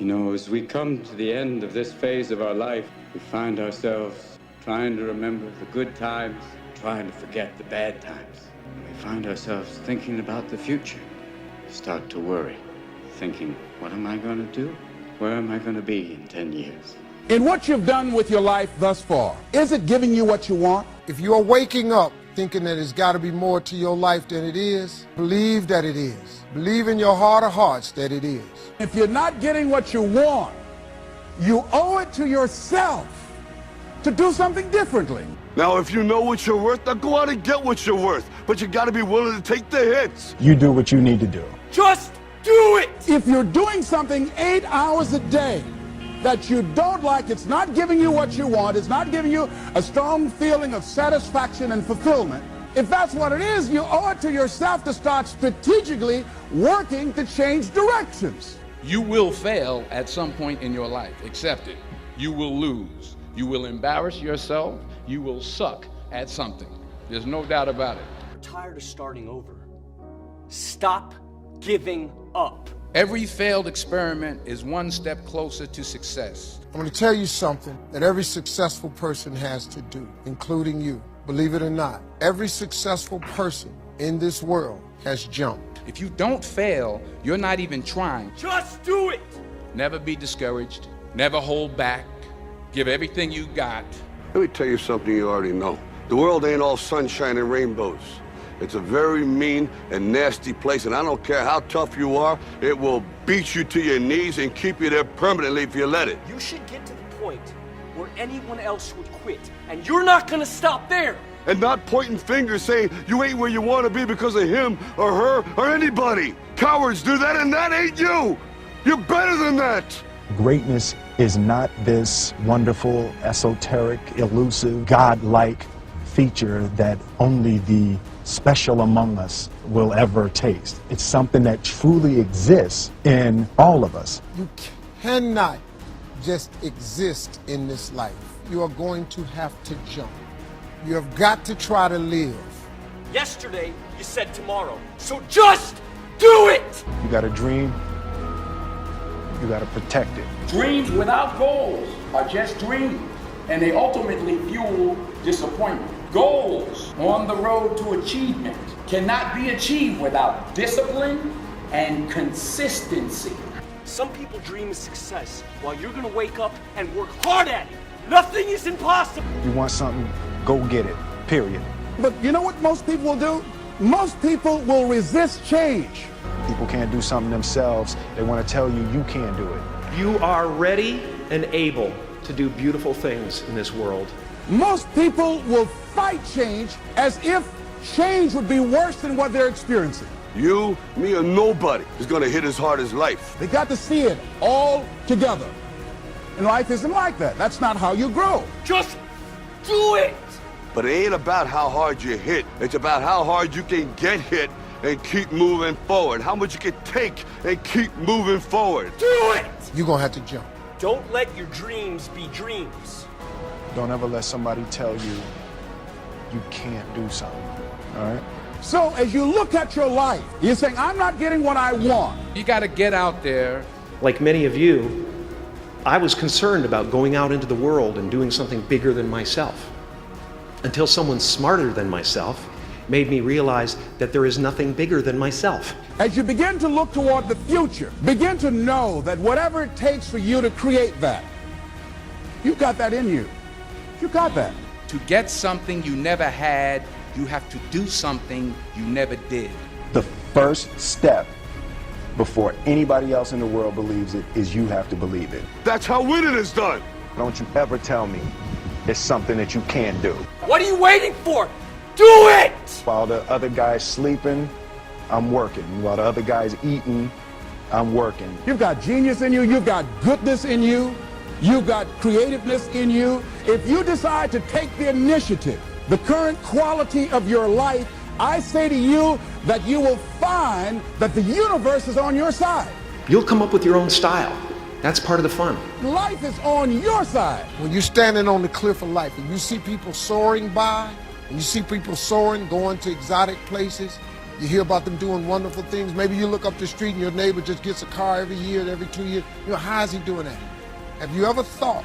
You know, as we come to the end of this phase of our life, we find ourselves trying to remember the good times, trying to forget the bad times. And we find ourselves thinking about the future. We start to worry, thinking, what am I going to do? Where am I going to be in 10 years? In what you've done with your life thus far, is it giving you what you want? If you're waking up thinking that it's got to be more to your life than it is, believe that it is. Believe in your heart of hearts that it is. If you're not getting what you want, you owe it to yourself to do something differently. Now, if you know what you're worth, now go out and get what you're worth. But you got to be willing to take the hits. You do what you need to do. Just do it! If you're doing something 8 hours a day that you don't like, it's not giving you what you want, it's not giving you a strong feeling of satisfaction and fulfillment, if that's what it is, you owe it to yourself to start strategically working to change directions. You will fail at some point in your life. Accept it. You will lose. You will embarrass yourself. You will suck at something. There's no doubt about it. You're tired of starting over. Stop giving up. Every failed experiment is one step closer to success. I'm going to tell you something that every successful person has to do, including you. Believe it or not, every successful person in this world has jumped. If you don't fail, you're not even trying. Just do it! Never be discouraged. Never hold back. Give everything you got. Let me tell you something you already know. The world ain't all sunshine and rainbows. It's a very mean and nasty place, and I don't care how tough you are, it will beat you to your knees and keep you there permanently if you let it. You should get to the point where anyone else would quit, and you're not gonna stop there. And not pointing fingers saying you ain't where you want to be because of him or her or anybody. Cowards do that, and that ain't you. You're better than that. Greatness is not this wonderful, esoteric, elusive, God-like feature that only the special among us will ever taste. It's something that truly exists in all of us. You cannot just exist in this life. You are going to have to jump. You have got to try to live. Yesterday, you said tomorrow. So just do it! You got a dream, you got to protect it. Dreams without goals are just dreams, and they ultimately fuel disappointment. Goals on the road to achievement cannot be achieved without discipline and consistency. Some people dream of success while you're gonna wake up and work hard at it. Nothing is impossible. You want something, go get it, period. But you know what most people will do? Most people will resist change. People can't do something themselves. They want to tell you you can't do it. You are ready and able to do beautiful things in this world. Most people will fight change as if change would be worse than what they're experiencing. You, me, or nobody is gonna hit as hard as life. They got to see it all together. And life isn't like that. That's not how you grow. Just do it! But it ain't about how hard you hit. It's about how hard you can get hit and keep moving forward. How much you can take and keep moving forward. Do it! You're going to have to jump. Don't let your dreams be dreams. Don't ever let somebody tell you you can't do something, all right? So as you look at your life, you're saying, I'm not getting what I want. You got to get out there. Like many of you, I was concerned about going out into the world and doing something bigger than myself, until someone smarter than myself made me realize that there is nothing bigger than myself. As you begin to look toward the future, begin to know that whatever it takes for you to create that, you've got that in you. You got that. To get something you never had, you have to do something you never did. The first step before anybody else in the world believes it is you have to believe it. That's how winning is done. Don't you ever tell me it's something that you can't do. What are you waiting for? Do it! While the other guy's sleeping, I'm working. While the other guy's eating, I'm working. You've got genius in you. You've got goodness in you. You've got creativeness in you. If you decide to take the initiative, the current quality of your life, I say to you that you will find that the universe is on your side. You'll come up with your own style. That's part of the fun. Life is on your side. When you're standing on the cliff of life and you see people soaring by, and you see people soaring, going to exotic places, You hear about them doing wonderful things. Maybe you look up the street and your neighbor just gets a car every year, every 2 years. You know, how is he doing that? Have you ever thought,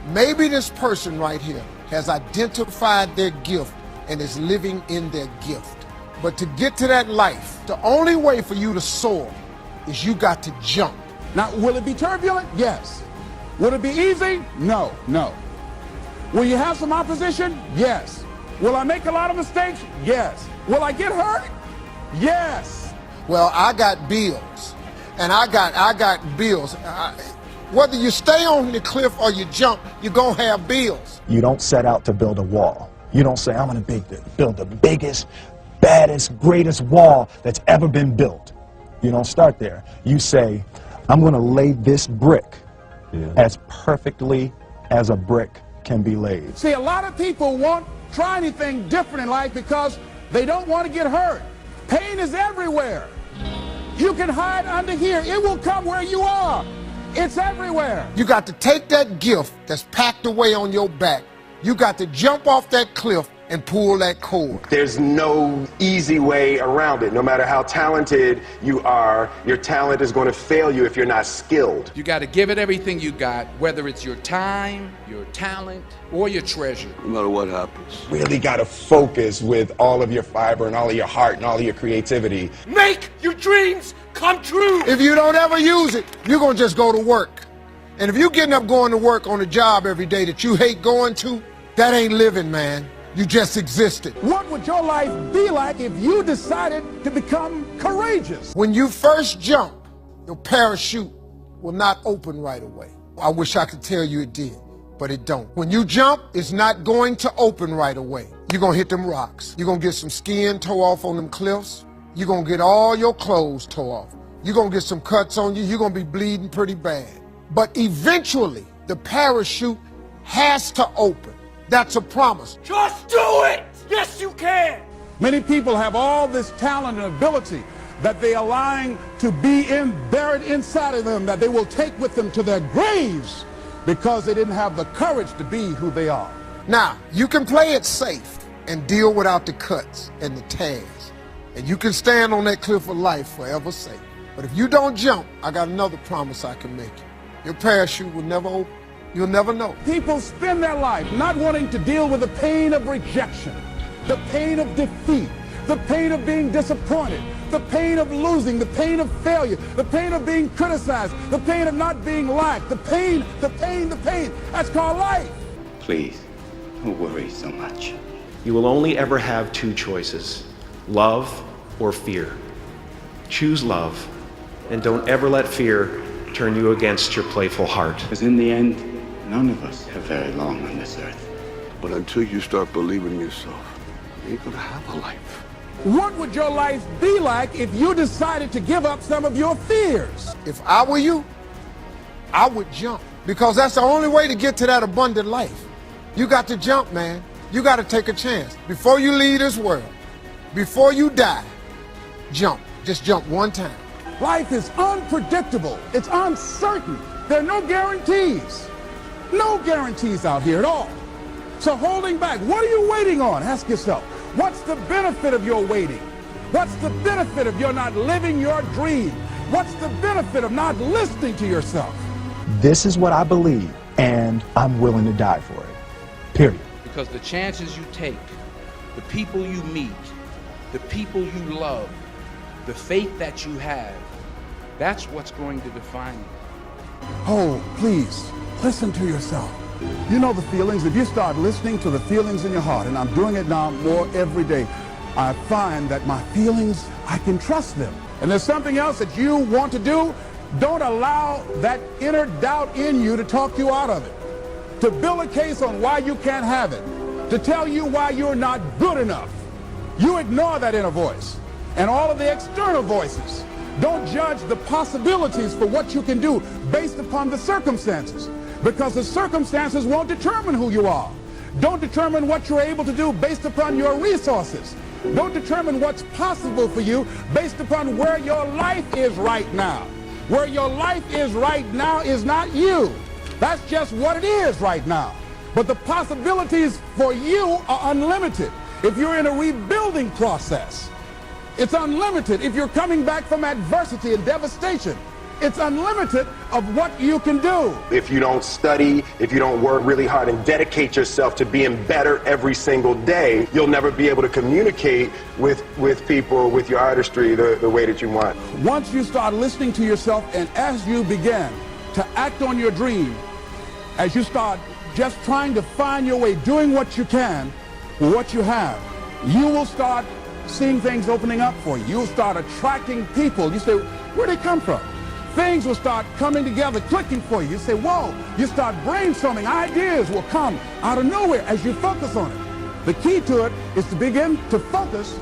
maybe this person right here has identified their gift and is living in their gift. But to get to that life, the only way for you to soar is you got to jump. Now, will it be turbulent? Yes. Will it be easy? No, no. Will you have some opposition? Yes. Will I make a lot of mistakes? Yes. Will I get hurt? Yes. Well, I got bills, and I got bills. Whether you stay on the cliff or you jump, you're going to have bills. You don't set out to build a wall. You don't say, I'm going to build the biggest, baddest, greatest wall that's ever been built. You don't start there. You say, I'm going to lay this brick as perfectly as a brick can be laid. See, a lot of people won't try anything different in life because they don't want to get hurt. Pain is everywhere. You can hide under here. It will come where you are. It's everywhere. You got to take that gift that's packed away on your back. You got to jump off that cliff and pull that cord. There's no easy way around it. No matter how talented you are, your talent is going to fail you if you're not skilled. You got to give it everything you got, whether it's your time, your talent, or your treasure. No matter what happens. Really got to focus with all of your fiber and all of your heart and all of your creativity. Make your dreams come true! If you don't ever use it, you're going to just go to work. And if you're getting up going to work on a job every day that you hate going to, that ain't living, man. You just existed. What would your life be like if you decided to become courageous? When you first jump, your parachute will not open right away. I wish I could tell you it did, but it don't. When you jump, it's not going to open right away. You're going to hit them rocks. You're going to get some skin tore off on them cliffs. You're going to get all your clothes tore off. You're going to get some cuts on you. You're going to be bleeding pretty bad. But eventually, the parachute has to open. That's a promise. Just do it! Yes, you can! Many people have all this talent and ability that they are allowing to be buried inside of them, that they will take with them to their graves because they didn't have the courage to be who they are. Now, you can play it safe and deal without the cuts and the tears. And you can stand on that cliff of life forever safe. But if you don't jump, I got another promise I can make you. Your parachute will never open. You'll never know. People spend their life not wanting to deal with the pain of rejection, the pain of defeat, the pain of being disappointed, the pain of losing, the pain of failure, the pain of being criticized, the pain of not being liked, the pain. That's called life. Please, don't worry so much. You will only ever have two choices, love or fear. Choose love, and don't ever let fear turn you against your playful heart. Because in the end, none of us have very long on this earth. But until you start believing in yourself, you ain't gonna have a life. What would your life be like if you decided to give up some of your fears? If I were you, I would jump. Because that's the only way to get to that abundant life. You got to jump, man. You got to take a chance. Before you leave this world, before you die, jump. Just jump one time. Life is unpredictable. It's uncertain. There are no guarantees. No guarantees out here at all. So holding back, what are you waiting on? Ask yourself, what's the benefit of your waiting? What's the benefit of your not living your dream? What's the benefit of not listening to yourself? This is what I believe, and I'm willing to die for it. Period. Because the chances you take, the people you meet, the people you love, the faith that you have, that's what's going to define you. Oh, please, listen to yourself. You know the feelings. If you start listening to the feelings in your heart, and I'm doing it now more every day, I find that my feelings, I can trust them. And there's something else that you want to do, don't allow that inner doubt in you to talk you out of it. To build a case on why you can't have it. To tell you why you're not good enough. You ignore that inner voice and all of the external voices. Don't judge the possibilities for what you can do based upon the circumstances, because the circumstances won't determine who you are. Don't determine what you're able to do based upon your resources. Don't determine what's possible for you based upon where your life is right now. Where your life is right now is not you. That's just what it is right now. But the possibilities for you are unlimited if you're in a rebuilding process. It's unlimited if you're coming back from adversity and devastation. It's unlimited of what you can do. If you don't study, if you don't work really hard and dedicate yourself to being better every single day, you'll never be able to communicate with people, with your artistry, the way that you want. Once you start listening to yourself, and as you begin to act on your dream, as you start just trying to find your way, doing what you can with what you have, you will start seeing things opening up for you. You'll start attracting people. You say, where'd they come from? Things will start coming together, clicking for you. You say, whoa, you start brainstorming. Ideas will come out of nowhere as you focus on it. The key to it is to begin to focus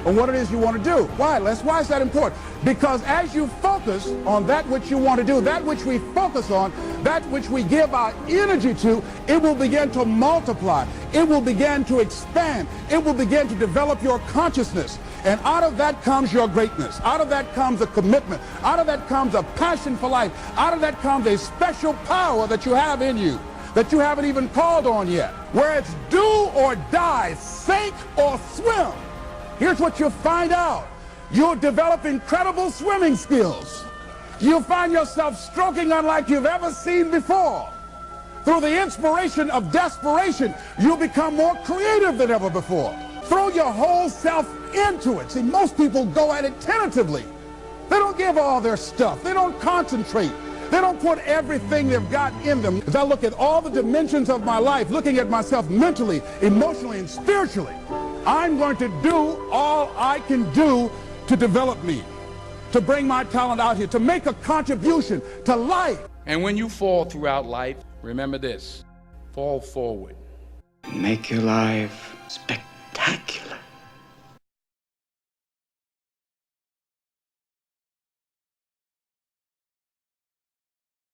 on what it is you want to do. Why, Les? Why is that important? Because as you focus on that which you want to do, that which we focus on, that which we give our energy to, it will begin to multiply. It will begin to expand. It will begin to develop your consciousness. And out of that comes your greatness. Out of that comes a commitment. Out of that comes a passion for life. Out of that comes a special power that you have in you that you haven't even called on yet. Where it's do or die, sink or swim. Here's what you'll find out. You'll develop incredible swimming skills. You'll find yourself stroking unlike you've ever seen before. Through the inspiration of desperation, you'll become more creative than ever before. Throw your whole self into it. See, most people go at it tentatively. They don't give all their stuff. They don't concentrate. They don't put everything they've got in them. As I look at all the dimensions of my life, looking at myself mentally, emotionally, and spiritually, I'm going to do all I can do to develop me, to bring my talent out here, to make a contribution to life. And when you fall throughout life, remember this: fall forward. Make your life spectacular.